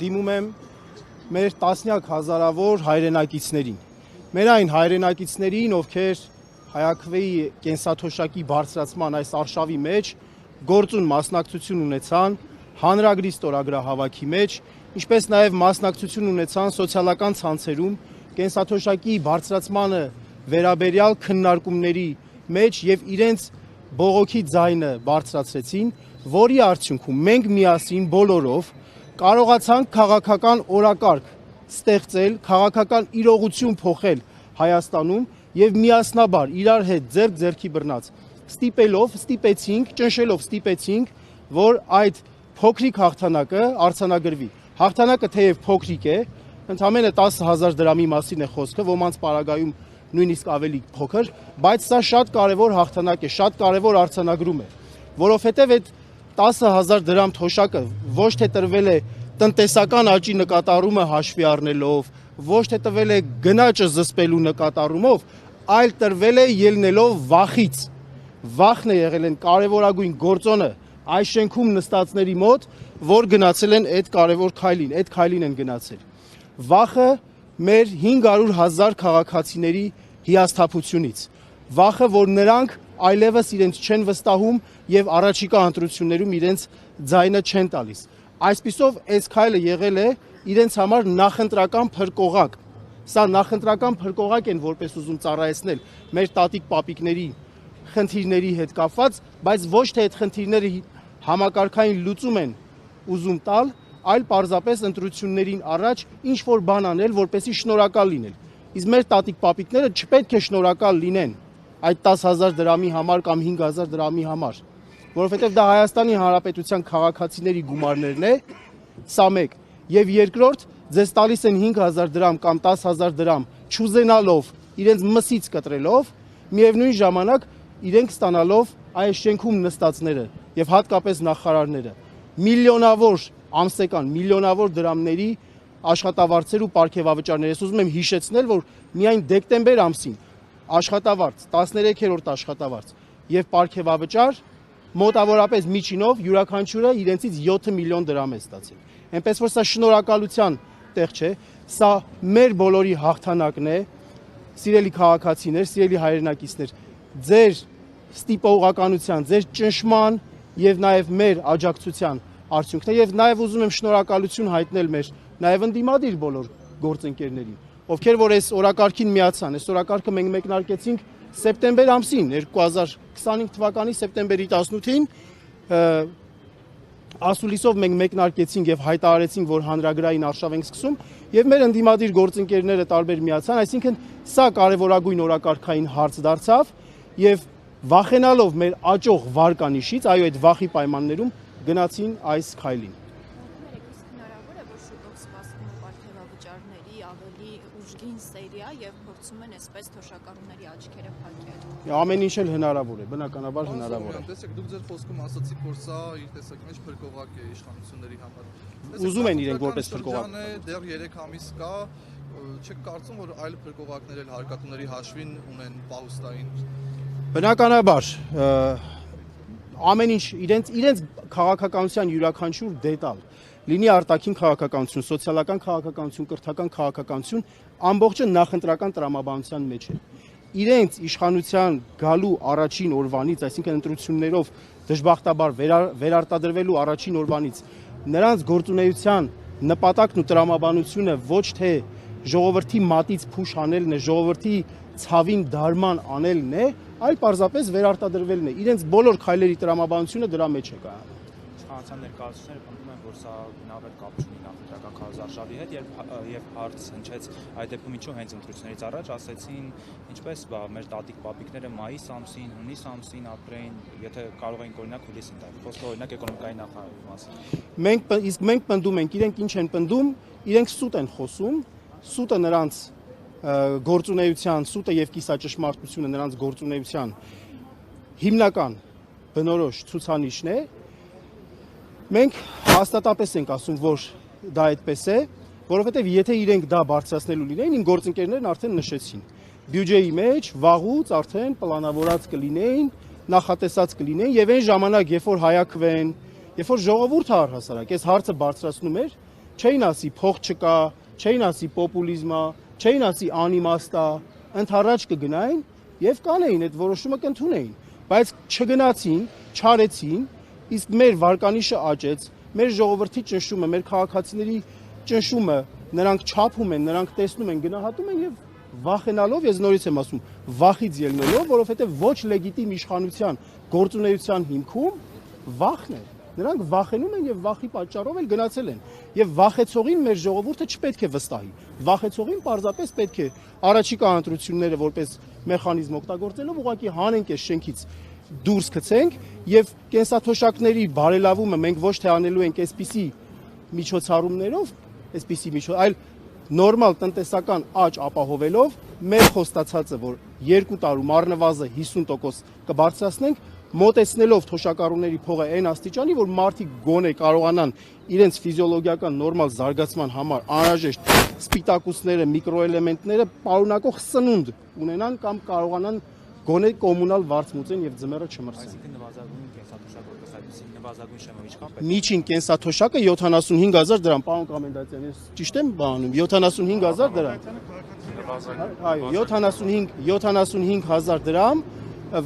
դիմում եմ մեր տասնյակ հազարավոր հայրենակիցներին։ Մեր այն հայրենակիցներին, ովքեր հայաքվեի կենսաթոշակի բարձրացման այս արշավի մեջ գործուն մասնակցություն ունեցան հանրագրի ստորագրահավաքի մեջ, ինչպես նաև մասնակցություն ունեցան սոցիալական ցանցերում կենսաթոշակի բարձրացմանը վերաբերյալ քննարկումների մեջ եւ իրենց բողոքի ձայնը բարձրացրեցին, որի արդյունքում մենք միասին բոլորով կարողացանք քաղաքական օրակարգ ստեղծել, քաղաքական իրողություն փոխել Հայաստանում եւ միասնաբար իրար հետ ձեռք ձեռքի բռնած ստիպեցինք, որ այդ փոքրիկ հաղթանակը արձանագրվի։ Հաղթանակը թեև փոքրիկ է, ընդամենը 10,000 դրամի մասին է խոսքը, ոմանց պարագայում նույնիսկ ավելի փոքր, բայց սա շատ կարևոր հաղթանակ է, շատ կարևոր արձանագրում է, որովհետև այդ 10,000 դրամ թոշակը ոչ թե տրվել է տնտեսական աճի նկատառումը հաշվի առնելով, ոչ թե տրվել է գնաճը զսպելու նկատառումով, այլ տրվել է ելնելով վախից։ Վախն է եղել են կարևորագույն գործոնը այս շենքում նստածների մոտ, որ գնացել են այդ կարևոր քայլին, այդ քայլին են գնացել։ Վախը մեր 500,000 քաղաքացիների հիասթափությունից, վախը, որ նրանք այլևս իրենց չեն վստահում եւ առաջիկա ընտրություններում իրենց ձայնը չեն տալիս։ Այսպիսով այս քայլը եղել է իրենց համար նախընտրական փրկողակ։ Սա նախընտրական փրկողակ են որպես ուզում ծառայեցնել մեր տատիկ պապիկների խնդիրների հետ կապված, բայց ոչ թե այդ խնդիրները համակարգային լուծում են ուզում տալ, այլ պարզապես ընտրություններին առաջ ինչ որ բան անել, որպեսզի շնորհակալ լինել։ Իսկ մեր տատիկ պապիկները չպետք է շնորհակալ լինեն այդ 10,000 դրամի համար կամ 5,000 դրամի համար, որովհետև դա Հայաստանի Հանրապետության քաղաքացիների գումարներն է, սա մեկ, եւ երկրորդ, ձեզ տալիս են 5,000 դրամ կամ 10,000 դրամ չուզենալով, իրենց մսից կտրելով, միևնույն ժամանակ իրենք ստանալով այս շենքում նստածները եւ հատկապես նախարարները միլիոնավոր ամսական միլիոնավոր դրամների աշխատավարձեր ու պարգևավճարներ։ Ես ուզում եմ հիշեցնել, որ միայն դեկտեմբեր ամսին աշխատավարձ 13-րդ աշխատավարձ եւ պարգևավճար մոտավորապես միջինով յուրաքանչյուրը իրենցից 7 միլիոն դրամ է ստացել։ Այնպես որ սա շնորհակալության տեղ չէ, սա մեր բոլորի հաղթանակն է, սիրելի քաղաքացիներ, սիրելի հայրենակիցներ, ձեր ստիպողականության, ձեր ճնշման եւ նաեւ մեր աջակցության արդյունքն է եւ նաեւ ուզում եմ շնորհակալություն հայտնել մեր նաեւ ընդդիմադիր բոլոր գործընկերներին, ովքեր որ այս օրակարգին միացան։ Այս օրակարգը մենք մեկնարկեցինք սեպտեմբեր ամսին 2025 թվականի սեպտեմբերի 18-ին ասուլիսով մենք մեկնարկեցինք եւ հայտարարեցինք, որ հանրագրային արշավ ենք սկսում եւ մեր ընդդիմադիր գործընկերները տարբեր միացան, այսինքն սա կարևորագույն օրակարգային հարց դարձավ եւ վախենալով մեր աճող վարկանիշից, այո, այդ վախի պայմաններում գնացին այս քայլին։ Հնարավոր է, որ շուտով սպասվում է պարգևավճարների ավելի ուժգին սերիա եւ փորձում են այսպես թոշակառուների աչքերը փակել։ Ամեն ինչ էլ հնարավոր է, բնականաբար հնարավոր է։ Տեսեք, դուք ձեր խոսքում ասացիք, որ սա իր տեսակի մեջ փրկողակ է իշխանությունների համար։ Ուզում են իրենք որպես փրկողակ։ Դեռ 3 ամիս կա, չեք կարծում, որ այլ փրկողակներ էլ հարկատուների հաշվին ունեն պահուստային։ Բնականաբար ամեն ինչ իրենց քաղաքականության յուրաքանչյուր դետալ, լինի արտաքին քաղաքականություն, սոցիալական քաղաքականություն, կրթական քաղաքականություն, ամբողջը նախընտրական տրամաբանության մեջ է։ Իրենց իշխանության գալու առաջին օրվանից, այսինքն ընտրություններով դժբախտաբար վերարտադրվելու առաջին օրվանից, նրանց գործունեության նպատակն ու տրամաբանությունը ոչ թե ժողովրդի մատից փուշ անելն է, ժողովրդի ցավին դարման անելն է, այլ պարզապես վերարտադրվելն է։ Իրենց բոլոր քայլերի տրամաբանությունը դրա մեջ է կայանում։ Իշխանության ներկայացուցիչները պնդում են, որ սա բնավ կապ չունի նախընտրական քարոզարշավի հետ, եւ հարց հնչեց այդ դեպքում ինչու հենց ընտրություններից առաջ ասեցին, ինչպես մեր տատիկ պապիկները մայիս ամսին, հունիս ամսին ապրեին, եթե կարող էին օրինակ հուլիսին տալ։ Խոսքը օրինակ էկոնոմիկայի նախարարի մասին։ Մենք պնդում ենք, իրենք ինչ են պնդում, իրենք սուտ են խոսում, սուտը նրանց գործունեության, սուտը եւ կիսաճշմարտությունը նրանց գործունեության հիմնական բնորոշ ցուցանիշն է։ Մենք հաստատապես ենք ասում, որ դա այդպես է, որովհետեւ եթե իրենք դա բարձրացնելու լինեին, իմ գործընկերներն արդեն նշեցին։ Բյուջեի մեջ վաղուց արդեն պլանավորած կլինեին, նախատեսած կլինեին եւ այն ժամանակ, երբ որ հայաքվեն, երբ որ ժողովուրդը առհասարակ այս հարցը բարձրացնում էր, չէին ասի փող չկա, չէին ասի պոպուլիզմ է, չէին ասի անիմաստ է, ընդառաջ կգնային եւ կանեին այդ որոշումը կընդունեին, բայց չգնացին, չարեցին, իսկ մեր վարկանիշը աճեց, մեր ժողովրդի ճնշումը, մեր քաղաքացիների ճնշումը նրանք չափում են, նրանք տեսնում են, գնահատում են եւ վախենալով, ես նորից եմ ասում, վախից ելնելով, որովհետեւ ոչ լեգիտիմ իշխանության գործունեության հիմքում վախն է։ Նրանք վախենում են եւ վախի պատճառով էլ գնացել են։ Եվ վախեցողին մեր ժողովուրդը չպետք է վստահի։ Վախեցողին պարզապես պետք է առաջիկա ընտրությունները որպես մեխանիզմ օգտագործելով ուղղակի հանենք այս շենքից դուրս գցենք եւ կենսաթոշակների բարելավումը մենք ոչ թե անելու ենք այսպիսի միջոցառումներով, այլ նորմալ տնտեսական աճ ապահովելով մեր խոստացածը, որ 2 տարում առնվազն 50% կբարձրացնենք, մոտեցնելով թոշակառուների փողը այն աստիճանի, որ մարդիկ գոնե կարողանան իրենց ֆիզիոլոգիական նորմալ զարգացման համար անհրաժեշտ սպիտակուցները, միկրոէլեմենտները պարունակող սնունդ ունենան կամ կարողանան գոնե կոմունալ վարձմուծեն եւ ձմեռը չմրսեն։ Այսինքն նվազագույն կենսաթոշակ որպես այդպեսի նվազագույն շեմը ինչքան պետք է։ Միջին կենսաթոշակը 75000 դրամ, պարոն Կոմենդացյան, ես ճիշտ եմ բանում, 75000 դրամ։ Այո, 75000 դրամ,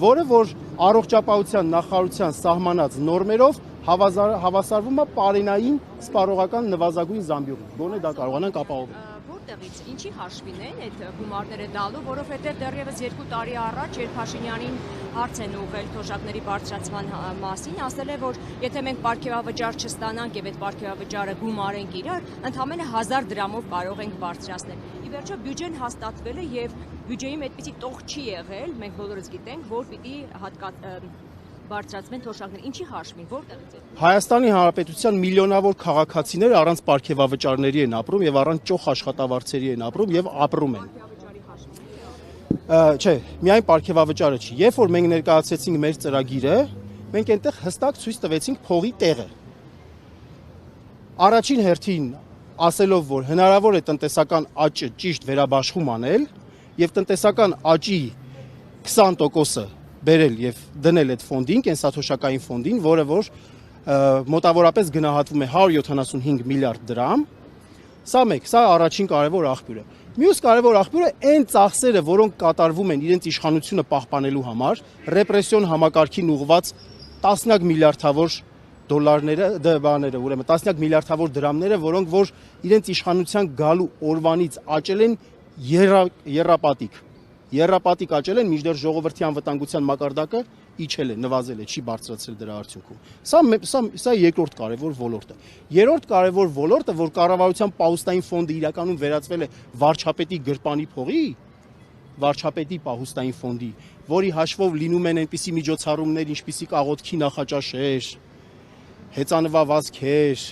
որը որ առողջապահության նախարարության սահմանած նորմերով հավասարվում է պարենային սպառողական նվազագույն զամբյուղի։ Գոնե դա կարողանանք ապահովել։ Որտեղից ինչի հաշվին են այդ գումարները տալու, որովհետև դեռևս 2 տարի առաջ, երբ Փաշինյանին հարց են ուղղել թոշակների բարձրացման մասին, ասել է, որ եթե մենք պարգևավճար չստանանք եւ այդ պարգևավճարը գումարենք իրար, ընդամենը 1000 դրամով կարող ենք բարձրացնել։ Ի վերջո բյուջեն հաստատվել է եւ բյուջեի այդպիսի տող չի եղել, մենք բոլորս գիտենք, որ պիտի բարձրացվեն թոշակները, ինչի հաշվին, որտեղից է։ Հայաստանի Հանրապետության միլիոնավոր քաղաքացիներ առանց պարգևավճարների են ապրում եւ առանց ճոխ աշխատավարձերի են ապրում եւ ապրում են։ Չէ, միայն պարգևավճարը չի։ Երբ որ մենք ներկայացրեցինք մեր ծրագիրը, մենք այնտեղ հստակ ցույց տվեցինք փողի տեղը։ Առաջին հերթին ասելով, որ հնարավոր է տնտեսական աճը ճիշտ վերաբաշխում անել եւ տնտեսական աճի 20%-ը բերել եւ դնել այդ ֆոնդին, կենսաթոշակային ֆոնդին, որը որ մոտավորապես գնահատվում է 175 միլիարդ դրամ։ Սա առաջին կարևոր աղբյուրը։ Մյուս կարևոր աղբյուրը այն ծախսերը, որոնք կատարվում են իրենց իշխանությունը պահպանելու համար, ռեպրեսիոն համակարգին ուղղված տասնյակ միլիարդավոր դոլարները, ուրեմն տասնյակ միլիարդավոր դրամները, որոնք որ իրենց իշխանության գալու օրվանից աճել են երրապատիկ աճել են, մինչդեռ ժողովրդի անվտանգության մակարդակը իջել է, նվազել է, չի բարձրացել դրա արդյունքում։ Սա երկրորդ կարևոր ոլորտը։ Երրորդ կարևոր ոլորտը, որ կառավարության պահուստային ֆոնդը իրականում վերածվել է վարչապետի գրպանի փողի, վարչապետի պահուստային ֆոնդի, որի հաշվով լինում են այնպիսի միջոցառումներ, ինչպիսիք աղոթքի նախաճաշեր, հեծանվավազքեր,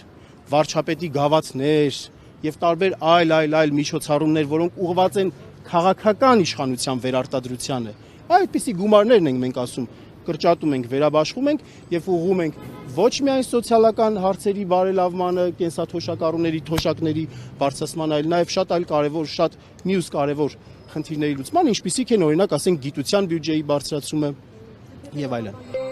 վարչապետի գավաթներ եւ տարբեր այլ միջոցառումներ, որոնք ուղղված են քաղաքական իշխանության վերարտադրությանը։ Այդպիսի գումարներն ենք մենք ասում, կրճատում ենք, վերաբաշխում ենք եւ ուղղում ենք ոչ միայն սոցիալական հարցերի բարելավմանը, կենսաթոշակառուների թոշակների բարձրացման, այլ նաեւ շատ մյուս կարևոր խնդիրների լուծման, ինչպիսիք են օրինակ, ասենք, գիտության բյուջեի բարձրացումը եւ այլն։